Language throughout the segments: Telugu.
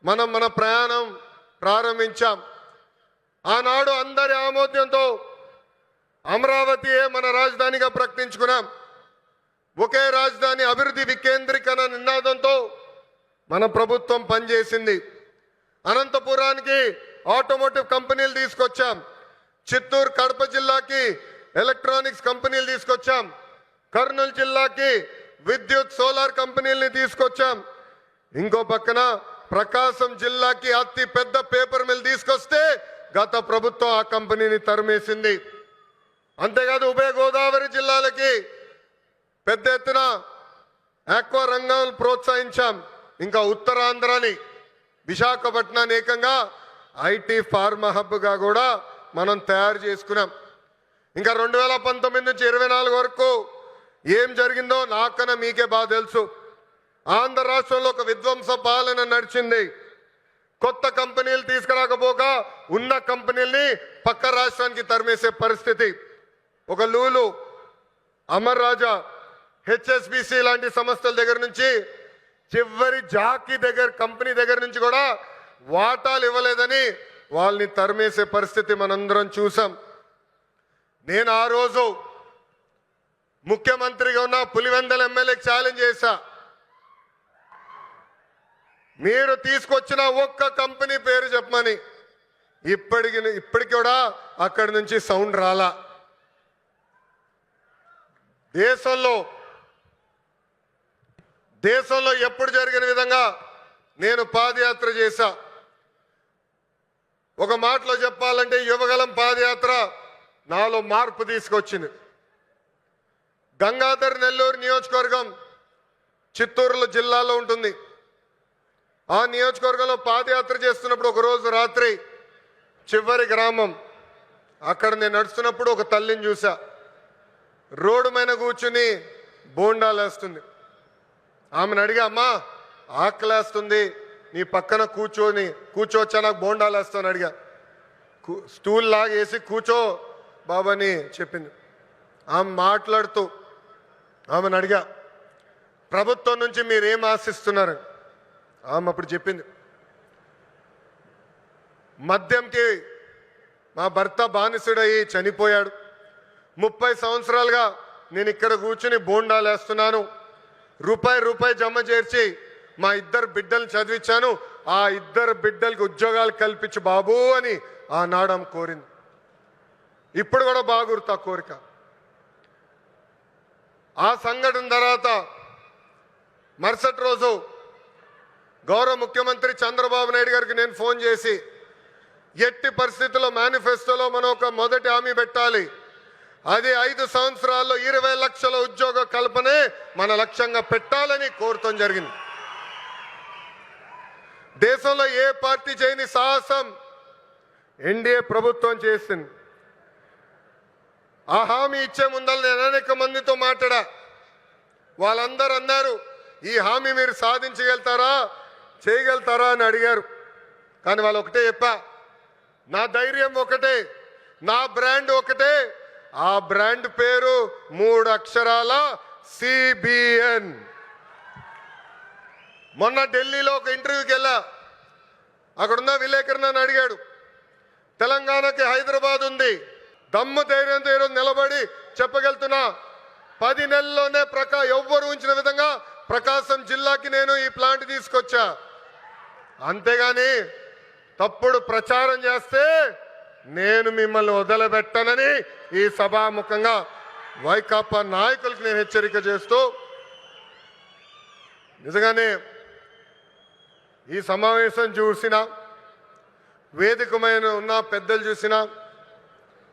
మన ప్రయాణం ప్రారంభించాం. ఆనాడు అందరి ఆమోదంతో అమరావతియే మన రాజధానిగా ప్రకటించుకున్నాం. ఒకే రాజధాని అభివృద్ధి వికేంద్రీకరణ నినాదంతో మన ప్రభుత్వం పనిచేసింది. అనంతపురానికి ఆటోమోటివ్ కంపెనీలు తీసుకొచ్చాం. చిత్తూరు కడప జిల్లాకి ఎలక్ట్రానిక్స్ కంపెనీలు తీసుకొచ్చాం. కర్నూలు జిల్లాకి విద్యుత్ సోలార్ కంపెనీలని తీసుకొచ్చాం. ఇంకో పక్కన ప్రకాశం జిల్లాకి అతి పెద్ద పేపర్ మిల్ తీసుకొస్తే గత ప్రభుత్వం ఆ కంపెనీని తరిమేసింది. అంతేకాదు ఉభయ గోదావరి జిల్లాలకి పెద్ద ఎత్తున ఆక్వా రంగాలను ప్రోత్సహించాం. ఇంకా ఉత్తరాంధ్రని విశాఖపట్నాన్ని ఏకంగా ఐటీ ఫార్మా హబ్గా కూడా మనం తయారు చేసుకున్నాం. ఇంకా 2019 నుంచి 24 వరకు ఏం జరిగిందో నాకన్నా మీకే బాగా తెలుసు. ఆంధ్ర రాష్ట్రంలో ఒక విధ్వంస పాలన నడిచింది. కొత్త కంపెనీలు తీసుకురాకపోగా ఉన్న కంపెనీల్ని పక్క రాష్ట్రానికి తరిమేసే పరిస్థితి. ఒక లూలు, అమర్ రాజా, హెచ్ఎస్బిసి లాంటి సంస్థల దగ్గర నుంచి చివరి జాకీ కంపెనీ దగ్గర నుంచి కూడా వాటాలు ఇవ్వలేదని వాళ్ళని తరిమేసే పరిస్థితి మనందరం చూసాం. నేను ఆ రోజు ముఖ్యమంత్రిగా ఉన్న పులివెందల ఎమ్మెల్యేకి ఛాలెంజ్ చేశా. మీరు తీసుకొచ్చిన ఒక్క కంపెనీ పేరు చెప్పమని. ఇప్పటికి కూడా అక్కడి నుంచి సౌండ్ రాలా. దేశంలో ఎప్పుడు జరిగిన విధంగా నేను పాదయాత్ర చేశా. ఒక మాటలో చెప్పాలంటే యువగలం పాదయాత్ర నాలో మార్పు తీసుకొచ్చింది. గంగాధర్ నెల్లూరు నియోజకవర్గం చిత్తూరు జిల్లాలో ఉంటుంది. ఆ నియోజకవర్గంలో పాదయాత్ర చేస్తున్నప్పుడు ఒకరోజు రాత్రి చివరి గ్రామం అక్కడ నేను నడుస్తున్నప్పుడు ఒక తల్లిని చూసా. రోడ్డు మీద కూర్చుని బోండాలు వేస్తుంది. ఆమెను అడిగా, అమ్మా ఆకలేస్తుంది, నీ పక్కన కూర్చోవచ్చా, నాకు బోండాలు వేస్తాను అడిగా. స్టూల్ లాగా వేసి కూర్చో బాబాని చెప్పింది. ఆమె మాట్లాడుతూ ఆమెను అడిగా, ప్రభుత్వం నుంచి మీరేం ఆశిస్తున్నారు? ఆమె అప్పుడు చెప్పింది, మద్యంకి మా భర్త బానిసుడయి చనిపోయాడు. 30 సంవత్సరాలుగా నేను ఇక్కడ కూర్చుని బోండాలు వేస్తున్నాను. రూపాయి జమ చేర్చి మా 2 బిడ్డలు చదివించాను. ఆ 2 బిడ్డలకి ఉద్యోగాలు కల్పించు బాబు అని ఆనాడు ఆమె కోరింది. ఇప్పుడు కూడా బాగా గుర్తు ఆ కోరిక. ఆ సంఘటన తర్వాత మరుసటి రోజు గౌరవ ముఖ్యమంత్రి చంద్రబాబు నాయుడు గారికి నేను ఫోన్ చేసి, ఎట్టి పరిస్థితుల్లో మేనిఫెస్టోలో మనం ఒక మొదటి హామీ పెట్టాలి. అది 5 సంవత్సరాల్లో 20 లక్షల ఉద్యోగ కల్పనే మన లక్ష్యంగా పెట్టాలని కోరటం జరిగింది. దేశంలో ఏ పార్టీ చేయని సాహసం ఎన్డీఏ ప్రభుత్వం చేసింది. ఆ హామీ ఇచ్చే ముందర నేను అనేక మందితో మాట్లాడా. వాళ్ళందరూ అన్నారు, ఈ హామీ మీరు చేయగలుగుతారా అని అడిగారు. కానీ వాళ్ళు ఒకటే చెప్పా, నా ధైర్యం ఒకటే, నా బ్రాండ్ ఒకటే. ఆ బ్రాండ్ పేరు 3 అక్షరాల సిబిఎన్. మొన్న ఢిల్లీలో ఒక ఇంటర్వ్యూకి వెళ్ళా. అక్కడున్న విలేకరుని నన్ను అడిగాడు, తెలంగాణకి హైదరాబాద్ ఉంది, దమ్ము ధైర్యంతో ఈరోజు నిలబడి చెప్పగలుగుతున్నా, 10 నెలల్లోనే ఎవ్వరు ఉంచిన విధంగా ప్రకాశం జిల్లాకి నేను ఈ ప్లాంట్ తీసుకొచ్చా. అంతేగాని తప్పుడు ప్రచారం చేస్తే నేను మిమ్మల్ని వదిలిపెట్టనని ఈ సభాముఖంగా వైకాపా నాయకులకు నేను హెచ్చరిక చేస్తూ, నిజంగానే ఈ సమావేశం చూసినా, వేదికమైన ఉన్న పెద్దలు చూసినా,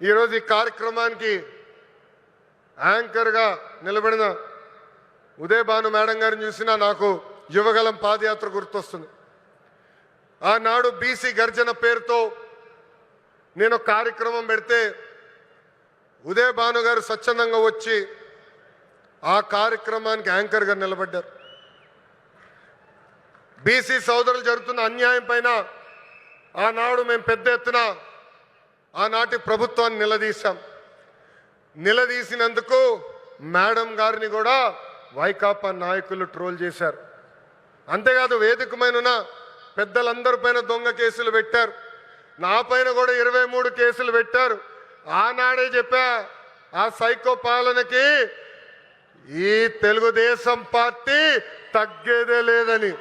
ఈరోజు ఈ కార్యక్రమానికి యాంకర్గా నిలబడిన ఉదయ్ భాను మేడం గారిని చూసినా నాకు యువగలం పాదయాత్ర గుర్తొస్తుంది. ఆనాడు బీసీ గర్జన పేరుతో నేను కార్యక్రమం పెడితే ఉదయ్ భాను గారు స్వచ్ఛందంగా వచ్చి ఆ కార్యక్రమానికి యాంకర్గా నిలబడ్డారు. బీసీ సోదరులు జరుగుతున్న అన్యాయం పైన ఆనాడు మేము పెద్ద ఎత్తున ఆనాటి ప్రభుత్వాన్ని నిలదీసినందుకు మేడం గారిని కూడా వైకాపా నాయకులు ట్రోల్ చేశారు. అంతేకాదు వేదికమైన పెద్దలందరి పైన దొంగ కేసులు పెట్టారు. నా పైన కూడా 23 కేసులు పెట్టారు. ఆనాడే చెప్పా, ఆ సైకో పాలనకి ఈ తెలుగుదేశం పార్టీ తగ్గేదే లేదని.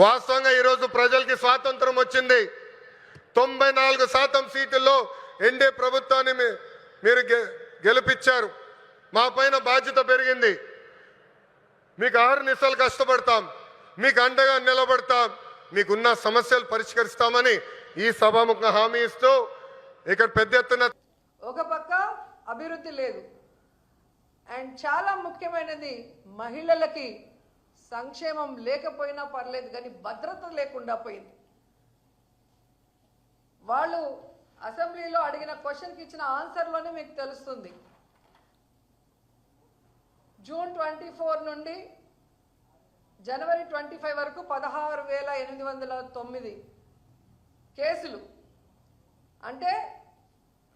వాస్తవంగా ఈరోజు ప్రజలకి స్వాతంత్రం వచ్చింది. 94% సీట్లలో ఎన్డీఏ ప్రభుత్వాన్ని మీరు గెలిపించారు. మా పైన బాధ్యత పెరిగింది. మీకు 6 నిమిషాలు కష్టపడతాం, మీకు అండగా నిలబడతాం, మీకున్న సమస్యలు పరిష్కరిస్తామని ఈ సభాముఖ హామీ ఇస్తూ ఇక్కడ పెద్ద ఎత్తున ఒక పక్క అభివృద్ధి లేదు, అండ్ చాలా ముఖ్యమైనది మహిళలకి సంక్షేమం లేకపోయినా పర్లేదు కానీ భద్రత లేకుండా పోయింది. వాళ్ళు అసెంబ్లీలో అడిగిన క్వశ్చన్కి ఇచ్చిన ఆన్సర్లోనే మీకు తెలుస్తుంది. జూన్ 24 నుండి జనవరి 25 వరకు 16,809 కేసులు. అంటే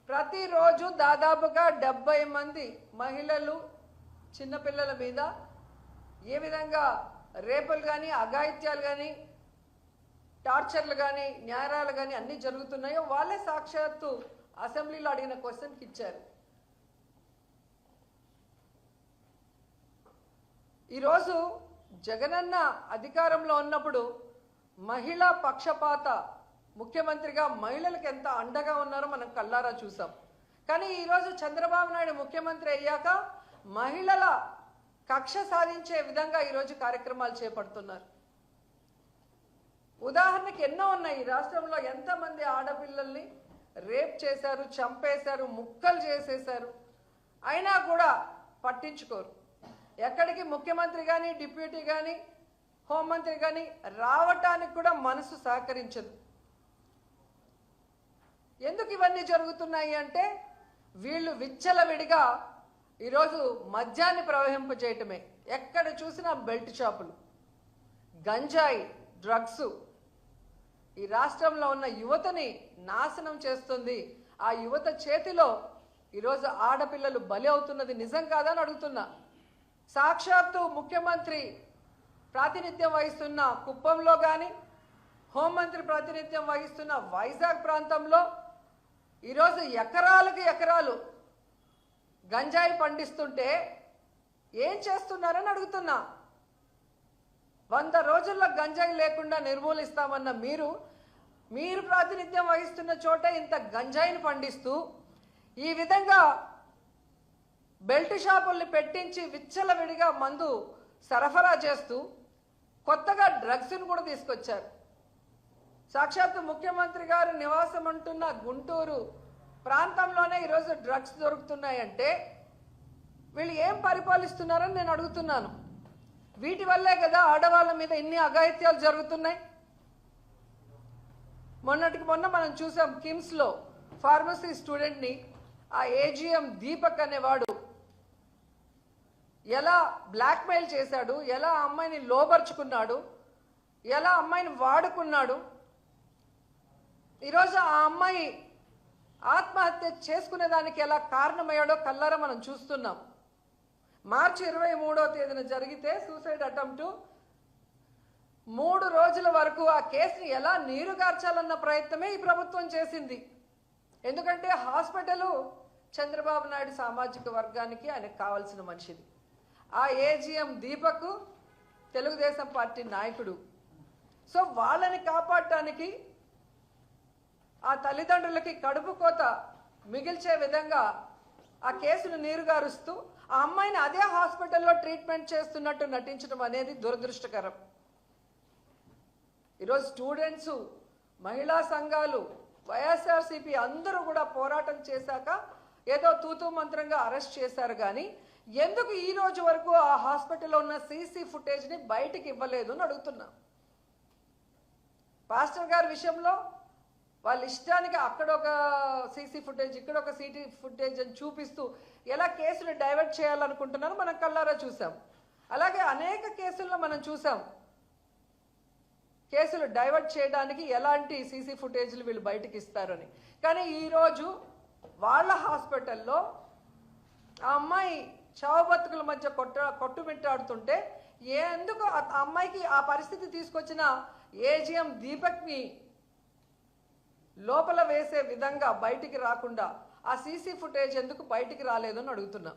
ప్రతిరోజు దాదాపుగా 70 మంది మహిళలు చిన్నపిల్లల మీద ఏ విధంగా రేపులు కానీ, అఘాయిత్యాలు కానీ, టార్చర్లు కానీ, న్యాయాలు కానీ అన్నీ జరుగుతున్నాయో వాళ్ళే సాక్షాత్తు అసెంబ్లీలో అడిగిన క్వశ్చన్కి ఇచ్చారు. ఈరోజు జగనన్న అధికారంలో ఉన్నప్పుడు మహిళా పక్షపాత ముఖ్యమంత్రిగా మహిళలకు ఎంత అండగా ఉన్నారో మనం కళ్ళారా చూసాం. కానీ ఈరోజు చంద్రబాబు నాయుడు ముఖ్యమంత్రి అయ్యాక మహిళల కక్ష సాధించే విధంగా ఈరోజు కార్యక్రమాలు చేపడుతున్నారు. ఉదాహరణకి ఎన్నో ఉన్నాయి. ఈ రాష్ట్రంలో ఎంతమంది ఆడపిల్లల్ని రేప్ చేశారు, చంపేశారు, ముక్కలు చేసేశారు, అయినా కూడా పట్టించుకోరు. ఎక్కడికి ముఖ్యమంత్రి కానీ, డిప్యూటీ కానీ, హోంమంత్రి కానీ రావటానికి కూడా మనసు సహకరించదు. ఎందుకు ఇవన్నీ జరుగుతున్నాయి అంటే వీళ్ళు విచ్చలవిడిగా ఈరోజు మద్యాన్ని ప్రవహింపజేయటమే. ఎక్కడ చూసినా బెల్ట్ షాపులు, గంజాయి, డ్రగ్స్ ఈ రాష్ట్రంలో ఉన్న యువతని నాశనం చేస్తుంది. ఆ యువత చేతిలో ఈరోజు ఆడపిల్లలు బలి అవుతున్నది నిజం కాదని అడుగుతున్నా. సాక్షాత్తు ముఖ్యమంత్రి ప్రాతినిధ్యం వహిస్తున్న కుప్పంలో కానీ, హోంమంత్రి ప్రాతినిధ్యం వహిస్తున్న వైజాగ్ ప్రాంతంలో ఈరోజు ఎకరాలకు ఎకరాలు గంజాయి పండిస్తుంటే ఏం చేస్తున్నారని అడుగుతున్నా. 100 రోజుల్లో గంజాయి లేకుండా నిర్మూలిస్తామన్న మీరు ప్రాతినిధ్యం వహిస్తున్న చోట ఇంత గంజాయిని పండిస్తూ ఈ విధంగా బెల్ట్ షాపుల్ని పెట్టించి విచ్చలవిడిగా మందు సరఫరా చేస్తూ కొత్తగా డ్రగ్స్ని కూడా తీసుకొచ్చారు. సాక్షాత్తు ముఖ్యమంత్రి గారు నివాసం అంటున్న గుంటూరు ప్రాంతంలోనే ఈరోజు డ్రగ్స్ దొరుకుతున్నాయంటే వీళ్ళు ఏం పరిపాలిస్తున్నారని నేను అడుగుతున్నాను. వీటి వల్లే కదా ఆడవాళ్ళ మీద ఇన్ని అఘాయిత్యాలు జరుగుతున్నాయి. మొన్నటికి మొన్న మనం చూసాం కిమ్స్లో ఫార్మసీ స్టూడెంట్ని ఆ ఏజీఎం దీపక్ అనేవాడు ఎలా బ్లాక్మెయిల్ చేశాడు, ఎలా అమ్మాయిని లోబర్చుకున్నాడు, ఎలా అమ్మాయిని వాడుకున్నాడు. ఈరోజు ఆ అమ్మాయి ఆత్మహత్య చేసుకునే దానికి ఎలా కారణమయ్యాడో కల్లారా మనం చూస్తున్నాం. మార్చి 23వ తేదీన జరిగితే సూసైడ్ అటెంప్ట్ 3 రోజుల వరకు ఆ కేసుని ఎలా నీరుగార్చాలన్న ప్రయత్నమే ఈ ప్రభుత్వం చేసింది. ఎందుకంటే హాస్పిటల్ చంద్రబాబు నాయుడు సామాజిక వర్గానికి ఆయనకు కావాల్సిన మనిషిది. ఆ ఏజీఎం దీపక్ తెలుగుదేశం పార్టీ నాయకుడు. సో వాళ్ళని కాపాడటానికి ఆ తల్లిదండ్రులకి కడుపు కోత మిగిల్చే విధంగా ఆ కేసును నీరుగారుస్తూ ఆ అమ్మాయిని అదే హాస్పిటల్లో ట్రీట్మెంట్ చేస్తున్నట్టు నటించడం అనేది దురదృష్టకరం. ఈరోజు స్టూడెంట్స్, మహిళా సంఘాలు, వైఎస్ఆర్సీపీ అందరూ కూడా పోరాటం చేశాక ఏదో తూతూ మంత్రంగా అరెస్ట్ చేశారు. కానీ ఎందుకు ఈ రోజు వరకు ఆ హాస్పిటల్లో ఉన్న సీసీ ఫుటేజ్ని బయటికి ఇవ్వలేదు అని అడుగుతున్నా. పాస్టర్ గారి విషయంలో వాళ్ళ ఇష్టానికి అక్కడ ఒక సీసీ ఫుటేజ్, ఇక్కడ ఒక సీసీ ఫుటేజ్ అని చూపిస్తూ ఎలా కేసులు డైవర్ట్ చేయాలనుకుంటున్నారో మనం కళ్ళారా చూసాం. అలాగే అనేక కేసుల్లో మనం చూసాం కేసులు డైవర్ట్ చేయడానికి ఎలాంటి సీసీ ఫుటేజ్లు వీళ్ళు బయటకు ఇస్తారని. కానీ ఈరోజు వాళ్ళ హాస్పిటల్లో ఆ అమ్మాయి చావు బతుకుల మధ్య కొట్టుమిట్టాడుతుంటే ఎందుకు ఆ అమ్మాయికి ఆ పరిస్థితి తీసుకొచ్చిన ఏజీఎం దీపక్ని లోపల వేసే విధంగా బయటికి రాకుండా ఆ సీసీ ఫుటేజ్ ఎందుకు బయటికి రాలేదు అని అడుగుతున్నా.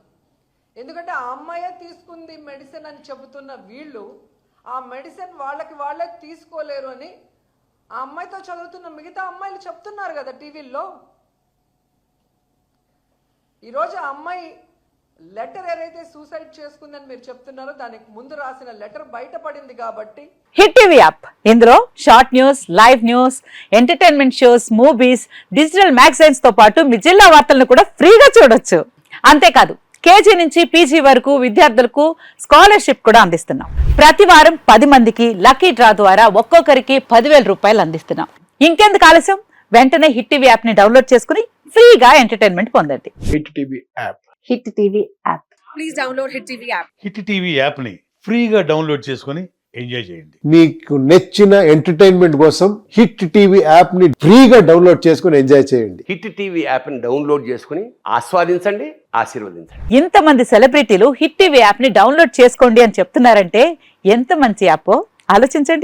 ఎందుకంటే ఆ అమ్మాయే తీసుకుంది మెడిసిన్ అని చెబుతున్న వీళ్ళు ఆ మెడిసిన్ వాళ్ళే తీసుకోలేరు అని ఆ అమ్మాయితో చదువుతున్న మిగతా అమ్మాయిలు చెప్తున్నారు కదా టీవీల్లో. ఈరోజు ఆ అమ్మాయి లెటర్ ఏదైతే సూసైడ్ చేసుకుందని మీరు చెప్తున్నారో దానికి ముందు రాసిన లెటర్ బయటపడింది కాబట్టి హిట్ టీవీ యాప్ ఇందులో short news, live news, entertainment shows, movies, digital magazines తో పాటు మీ జిల్లా వార్తలను కూడా ఫ్రీగా చూడొచ్చు. అంతేకాదు కేజీ నుంచి పీజీ వరకు విద్యార్థులకు స్కాలర్షిప్ కూడా అందిస్తున్నాం. ప్రతి వారం 10 మందికి లక్కీ డ్రా ద్వారా ఒక్కొక్కరికి 10,000 రూపాయలు అందిస్తున్నాం. ఇంకెందుకు ఆలస్యం, వెంటనే హిట్ టీవీ యాప్ ని డౌన్లోడ్ చేసుకుని ఫ్రీగా ఎంటర్టైన్మెంట్ పొందండి. Hit TV app. Hit TV app. Please download Hit TV app. Hit TV యాప్ని ఫ్రీగా డౌన్లోడ్ చేసుకొని ఎంజాయ్ చేయండి. మీకు నచ్చిన ఎంటర్టైన్మెంట్ కోసం హిట్ టీవీ యాప్ ని ఫ్రీగా డౌన్లోడ్ చేసుకుని ఎంజాయ్ చేయండి. హిట్ టీవీ యాప్ని డౌన్లోడ్ చేసుకుని ఆస్వాదించండి, ఆశీర్వదించండి. ఇంతమంది సెలబ్రిటీలు హిట్ టీవీ యాప్ ని డౌన్లోడ్ చేసుకోండి అని చెప్తున్నారంటే ఎంత మంచి యాప్ ఆలోచించండి.